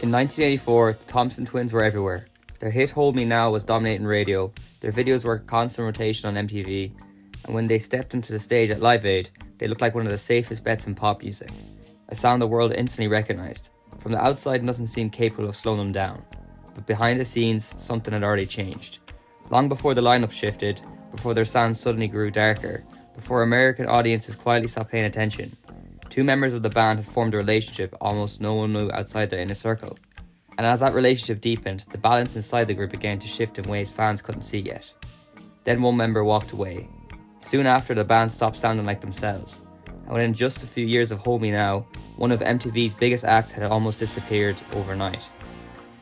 In 1984, the Thompson Twins were everywhere. Their hit Hold Me Now was dominating radio, their videos were constant rotation on MTV, and when they stepped into the stage at Live Aid, they looked like one of the safest bets in pop music. A sound the world instantly recognised. From the outside, nothing seemed capable of slowing them down. But behind the scenes, something had already changed. Long before the lineup shifted, before their sound suddenly grew darker, before American audiences quietly stopped paying attention, two members of the band had formed a relationship almost no one knew outside their inner circle. And as that relationship deepened, the balance inside the group began to shift in ways fans couldn't see yet. Then one member walked away. Soon after, the band stopped sounding like themselves. And within just a few years of Hold Me Now, one of MTV's biggest acts had almost disappeared overnight.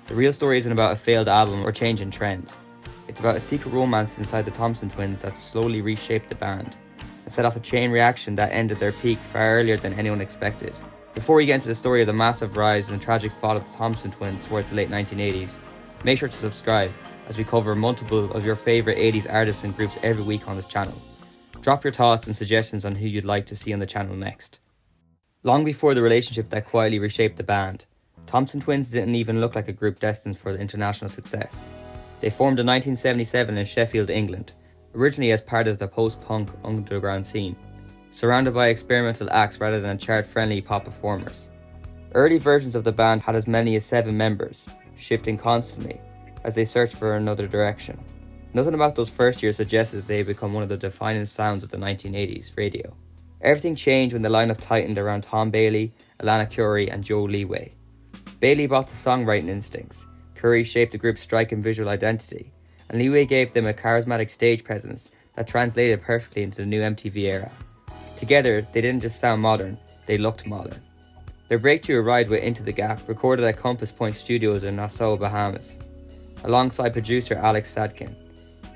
The real story isn't about a failed album or change in trends. It's about a secret romance inside the Thompson Twins that slowly reshaped the band and set off a chain reaction that ended their peak far earlier than anyone expected. Before we get into the story of the massive rise and tragic fall of the Thompson Twins towards the late 1980s, make sure to subscribe as we cover multiple of your favourite 80s artists and groups every week on this channel. Drop your thoughts and suggestions on who you'd like to see on the channel next. Long before the relationship that quietly reshaped the band, Thompson Twins didn't even look like a group destined for international success. They formed in 1977 in Sheffield, England, originally as part of the post-punk underground scene, surrounded by experimental acts rather than chart-friendly pop performers. Early versions of the band had as many as 7 members, shifting constantly as they searched for another direction. Nothing about those first years suggested that they had become one of the defining sounds of the 1980s radio. Everything changed when the lineup tightened around Tom Bailey, Alannah Currie and Joe Leeway. Bailey brought the songwriting instincts, Currie shaped the group's striking visual identity, and Leeway gave them a charismatic stage presence that translated perfectly into the new MTV era. Together, they didn't just sound modern, they looked modern. Their breakthrough arrived with Into the Gap, recorded at Compass Point Studios in Nassau, Bahamas, alongside producer Alex Sadkin.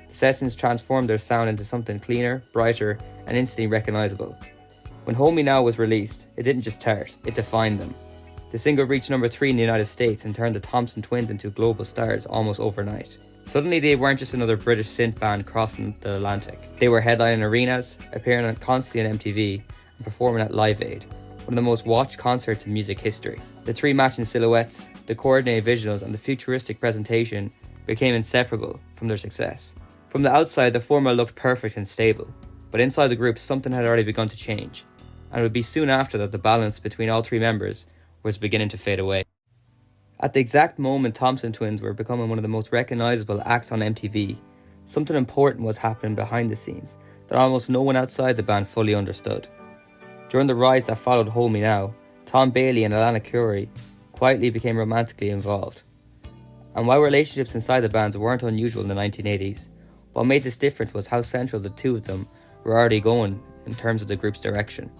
The sessions transformed their sound into something cleaner, brighter, and instantly recognisable. When Hold Me Now was released, it didn't just chart, it defined them. The single reached number 3 in the United States and turned the Thompson Twins into global stars almost overnight. Suddenly they weren't just another British synth band crossing the Atlantic. They were headlining arenas, appearing constantly on MTV, and performing at Live Aid, one of the most watched concerts in music history. The 3 matching silhouettes, the coordinated visuals, and the futuristic presentation became inseparable from their success. From the outside, the formula looked perfect and stable, but inside the group something had already begun to change, and it would be soon after that the balance between all 3 members was beginning to fade away. At the exact moment Thompson Twins were becoming one of the most recognisable acts on MTV, something important was happening behind the scenes that almost no one outside the band fully understood. During the rise that followed Hold Me Now, Tom Bailey and Alannah Currie quietly became romantically involved. And while relationships inside the bands weren't unusual in the 1980s, what made this different was how central the two of them were already going in terms of the group's direction.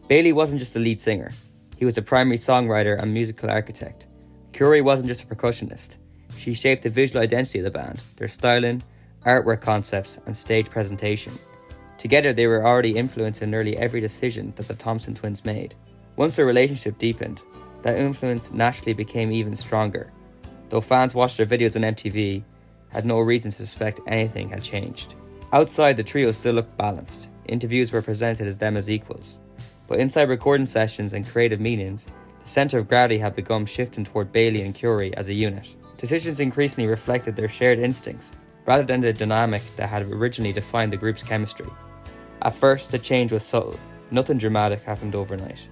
Bailey wasn't just the lead singer, he was the primary songwriter and musical architect. Currie wasn't just a percussionist, she shaped the visual identity of the band, their styling, artwork concepts and stage presentation. Together they were already influencing nearly every decision that the Thompson Twins made. Once their relationship deepened, that influence naturally became even stronger. Though fans watched their videos on MTV, had no reason to suspect anything had changed. Outside, the trio still looked balanced. Interviews were presented as them as equals. But inside recording sessions and creative meetings, the centre of gravity had begun shifting toward Bailey and Currie as a unit. Decisions increasingly reflected their shared instincts, rather than the dynamic that had originally defined the group's chemistry. At first, the change was subtle. Nothing dramatic happened overnight.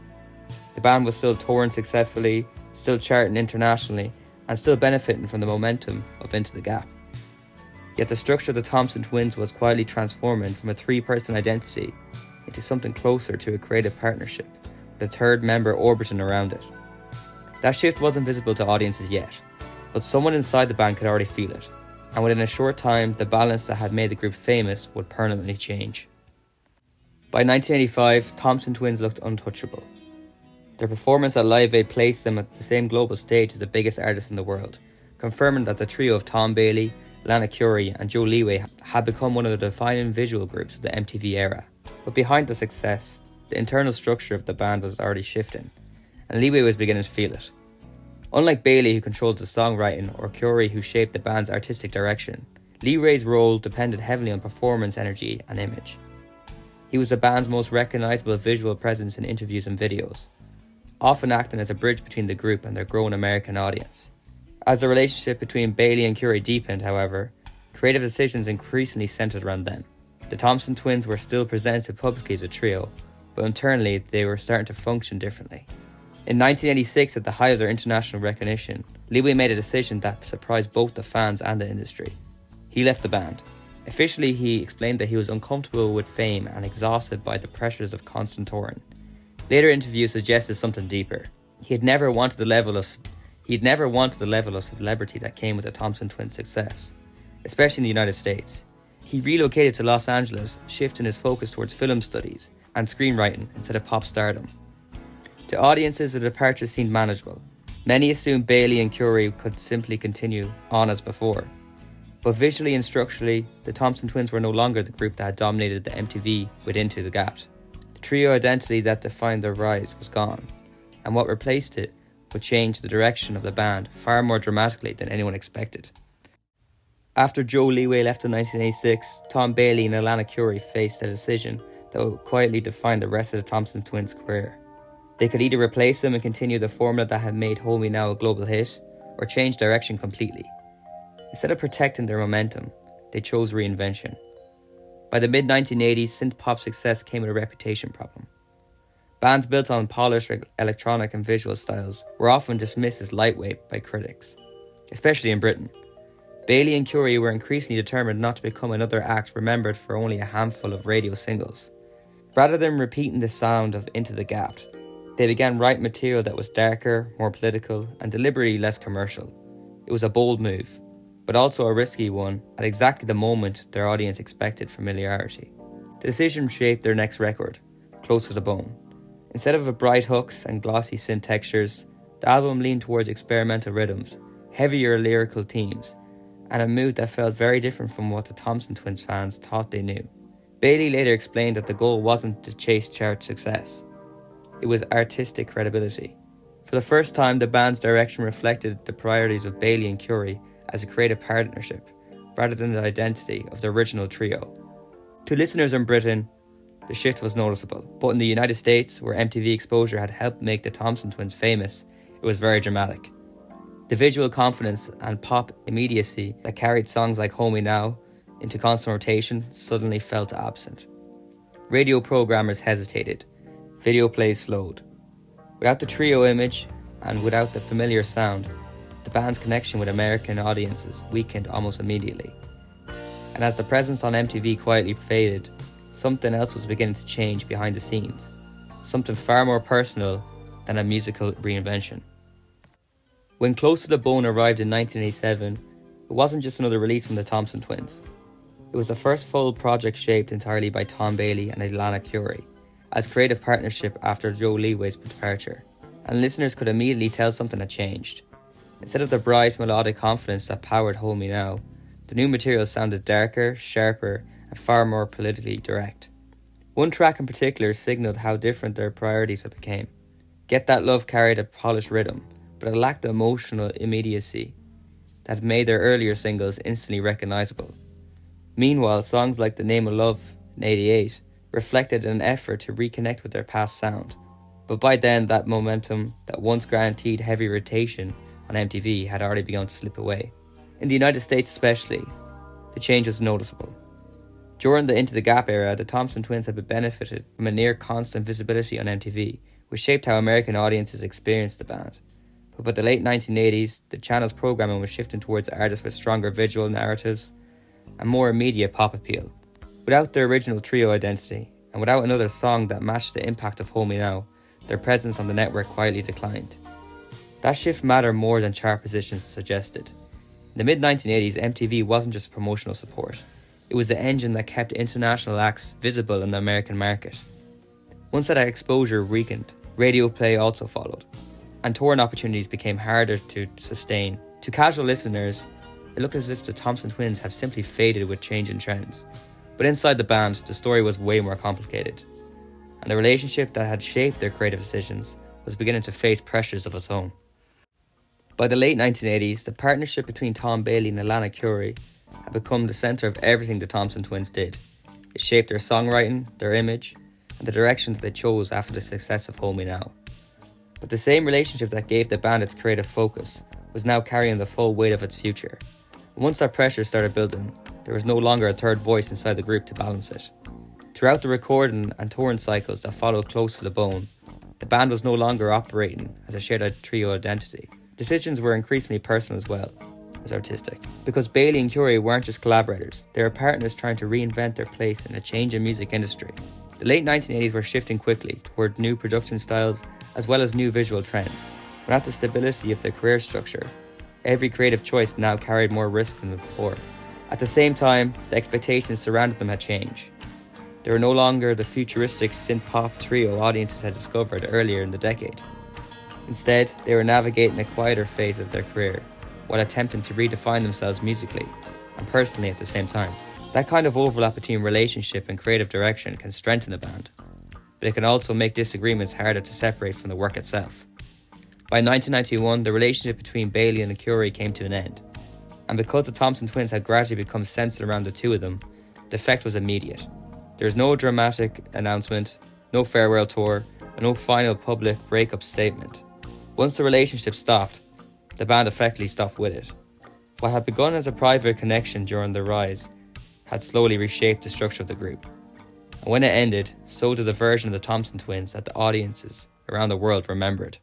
The band was still touring successfully, still charting internationally, and still benefiting from the momentum of Into the Gap. Yet the structure of the Thompson Twins was quietly transforming from a 3-person identity into something closer to a creative partnership, with a 3rd member orbiting around it. That shift wasn't visible to audiences yet, but someone inside the band could already feel it, and within a short time, the balance that had made the group famous would permanently change. By 1985, Thompson Twins looked untouchable. Their performance at Live Aid placed them at the same global stage as the biggest artists in the world, confirming that the trio of Tom Bailey, Alannah Currie and Joe Leeway had become one of the defining visual groups of the MTV era. But behind the success, the internal structure of the band was already shifting, and Leeway was beginning to feel it. Unlike Bailey, who controlled the songwriting, or Currie, who shaped the band's artistic direction, Leeway's role depended heavily on performance energy and image. He was the band's most recognisable visual presence in interviews and videos. often acting as a bridge between the group and their growing American audience. As the relationship between Bailey and Currie deepened, however, creative decisions increasingly centered around them. The Thompson Twins were still presented publicly as a trio, but internally they were starting to function differently. In 1986, at the height of their international recognition, Leeway made a decision that surprised both the fans and the industry. He left the band. Officially, he explained that he was uncomfortable with fame and exhausted by the pressures of constant touring. Later interviews suggested something deeper. He'd never wanted the level of celebrity that came with the Thompson Twins' success, especially in the United States. He relocated to Los Angeles, shifting his focus towards film studies and screenwriting instead of pop stardom. To audiences, the departure seemed manageable. Many assumed Bailey and Currie could simply continue on as before. But visually and structurally, the Thompson Twins were no longer the group that had dominated the MTV with Into the Gap. The trio identity that defined their rise was gone, and what replaced it would change the direction of the band far more dramatically than anyone expected. After Joe Leeway left in 1986, Tom Bailey and Alannah Currie faced a decision that would quietly define the rest of the Thompson Twins' career. They could either replace them and continue the formula that had made Hold Me Now a global hit, or change direction completely. Instead of protecting their momentum, they chose reinvention. By the mid-1980s, synth-pop success came with a reputation problem. Bands built on polished electronic and visual styles were often dismissed as lightweight by critics, especially in Britain. Bailey and Currie were increasingly determined not to become another act remembered for only a handful of radio singles. Rather than repeating the sound of Into the Gap, they began writing material that was darker, more political, and deliberately less commercial. It was a bold move, but also a risky one at exactly the moment their audience expected familiarity. The decision shaped their next record, Close to the Bone. Instead of bright hooks and glossy synth textures, the album leaned towards experimental rhythms, heavier lyrical themes, and a mood that felt very different from what the Thompson Twins fans thought they knew. Bailey later explained that the goal wasn't to chase chart success. It was artistic credibility. For the first time, the band's direction reflected the priorities of Bailey and Currie as a creative partnership, rather than the identity of the original trio. To listeners in Britain, the shift was noticeable, but in the United States, where MTV exposure had helped make the Thompson Twins famous, it was very dramatic. The visual confidence and pop immediacy that carried songs like Hold Me Now into constant rotation suddenly felt absent. Radio programmers hesitated. Video plays slowed. Without the trio image and without the familiar sound, the band's connection with American audiences weakened almost immediately. And as the presence on MTV quietly faded, something else was beginning to change behind the scenes, something far more personal than a musical reinvention. When Close to the Bone arrived in 1987, it wasn't just another release from the Thompson Twins. It was the first full project shaped entirely by Tom Bailey and Alannah Currie, as creative partnership after Joe Leeway's departure, and listeners could immediately tell something had changed. Instead of the bright melodic confidence that powered Hold Me Now, the new material sounded darker, sharper, and far more politically direct. One track in particular signalled how different their priorities had become. Get That Love carried a polished rhythm, but it lacked the emotional immediacy that made their earlier singles instantly recognisable. Meanwhile, songs like The Name of Love in '88 reflected an effort to reconnect with their past sound, but by then that momentum that once guaranteed heavy rotation on MTV had already begun to slip away. In the United States especially, the change was noticeable. During the Into the Gap era, the Thompson Twins had benefited from a near constant visibility on MTV, which shaped how American audiences experienced the band. But by the late 1980s, the channel's programming was shifting towards artists with stronger visual narratives and more immediate pop appeal. Without their original trio identity, and without another song that matched the impact of Hold Me Now, their presence on the network quietly declined. That shift mattered more than chart positions suggested. In the mid-1980s, MTV wasn't just promotional support. It was the engine that kept international acts visible in the American market. Once that exposure weakened, radio play also followed, and touring opportunities became harder to sustain. To casual listeners, it looked as if the Thompson Twins have simply faded with changing trends. But inside the band, the story was way more complicated, and the relationship that had shaped their creative decisions was beginning to face pressures of its own. By the late 1980s, the partnership between Tom Bailey and Alannah Currie had become the centre of everything the Thompson Twins did. It shaped their songwriting, their image, and the direction that they chose after the success of Hold Me Now. But the same relationship that gave the band its creative focus was now carrying the full weight of its future. And once that pressure started building, there was no longer a third voice inside the group to balance it. Throughout the recording and touring cycles that followed close to the bone, the band was no longer operating as a shared trio identity. Decisions were increasingly personal as well as artistic. Because Bailey and Currie weren't just collaborators, they were partners trying to reinvent their place in a changing music industry. The late 1980s were shifting quickly toward new production styles as well as new visual trends. Without the stability of their career structure, every creative choice now carried more risk than before. At the same time, the expectations surrounding them had changed. They were no longer the futuristic synth-pop trio audiences had discovered earlier in the decade. Instead, they were navigating a quieter phase of their career, while attempting to redefine themselves musically and personally at the same time. That kind of overlap between relationship and creative direction can strengthen the band, but it can also make disagreements harder to separate from the work itself. By 1991, the relationship between Bailey and Currie came to an end, and because the Thompson Twins had gradually become centered around the two of them, the effect was immediate. There was no dramatic announcement, no farewell tour, and no final public breakup statement. Once the relationship stopped, the band effectively stopped with it. What had begun as a private connection during their rise had slowly reshaped the structure of the group. And when it ended, so did the version of the Thompson Twins that the audiences around the world remembered.